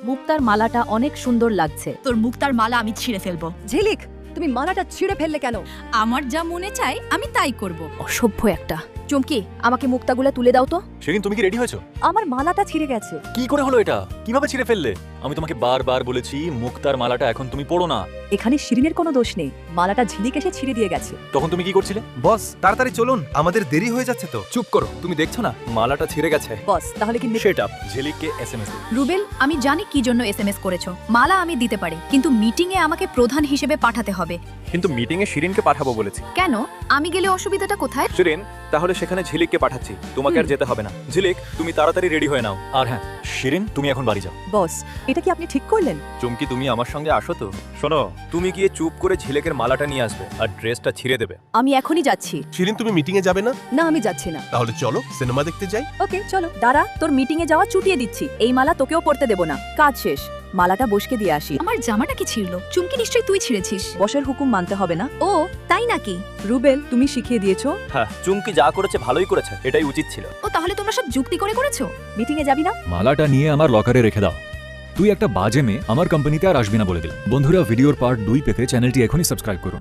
মুক্তার মালাটা অনেক সুন্দর লাগছে। তোর মুক্তার মালা আমি ছিঁড়ে ফেলবো। ঝিলিক, তুমি মালাটা ছিঁড়ে ফেললে কেন? আমার যা মনে চায় আমি তাই করব। অসভ্য একটা। চুমকি, আমাকে মুক্তাগুলো তুলে দাও তো। সেদিন তুমি কি রেডি হয়েছো? আমার মালাটা ছিঁড়ে গেছে। কি করে হলো এটা? কিভাবে ছিঁড়ে ফেললে? আমি তোমাকে বারবার বলেছি মুক্তার মালাটা এখন তুমি পড়ো না। এখানে শিরিনের কোনো দোষ নেই, মালাটা ঝিলিক এসে ছিঁড়ে দিয়ে গেছে। তখন তুমি কি করছিলে? বস তাড়াতাড়ি চলুন, আমাদের দেরি হয়ে যাচ্ছে তো। চুপ করো, তুমি দেখছো না মালাটা ছিঁড়ে গেছে। বস তাহলে কি সেট আপ। ঝিলিককে এসএমএস দিন। রুবেল, আমি জানি কি জন্য এসএমএস করেছো। মালা আমি দিতে পারি, কিন্তু মিটিং এ আমাকে প্রধান হিসেবে পাঠাতে হবে। কিন্তু মিটিং এ শিরিনকে পাঠাবো বলেছি। কেন? আমি গেলে অসুবিধাটা কোথায়? শিরিন, তাহলে সেখানে ঝিলিককে পাঠাচ্ছি, তোমাকে আর যেতে হবে না। ঝিলিক, তুমি তাড়াতাড়ি রেডি হয়ে নাও। আর হ্যাঁ শিরিন, তুমি এখন বাড়ি যাও। বস, এটা কি আপনি ঠিক করলেন? চুমকি, তুমি আমার সঙ্গে আসো তো। শোনো, তুমি গিয়ে চুপ করে ঝিলিকের মালাটা নিয়ে আসবে আর ড্রেসটা ছিঁড়ে দেবে। আমি এখনই যাচ্ছি। শিরিন, তুমি মিটিং এ যাবে না? না, আমি যাচ্ছি না। তাহলে চলো সিনেমা দেখতে যাই। ওকে চলো। দাঁড়া, তোর মিটিং এ যাওয়া চুটিয়ে দিচ্ছি। এই মালা তোকেও পড়তে দেব না। কাজ শেষ, মালাটা বসকে দিয়ে আসি। আমার জামাটা কি ছিঁড়লো? চুমকি, নিশ্চয়ই তুই ছিঁড়েছিস। বসের হুকুম মানতে হবে না। ও তাই নাকি? রুবেল, তুমি শিখিয়ে দিয়েছো। হ্যাঁ, চুমকি যা করেছে ভালোই করেছে, এটাই উচিত ছিল। ও তাহলে তোমরা সব যুক্তি করে করেছো? মিটিং এ যাবি না? মালাটা নিয়ে আমার লকারে রেখে দাও। তুই একটা বাজে মেয়ে, আমার কোম্পানিতে আর আসবি না বলে দিলাম। বন্ধুরা, ভিডিওর পার্ট 2 পেতে চ্যানেলটি এখনই সাবস্ক্রাইব করুন।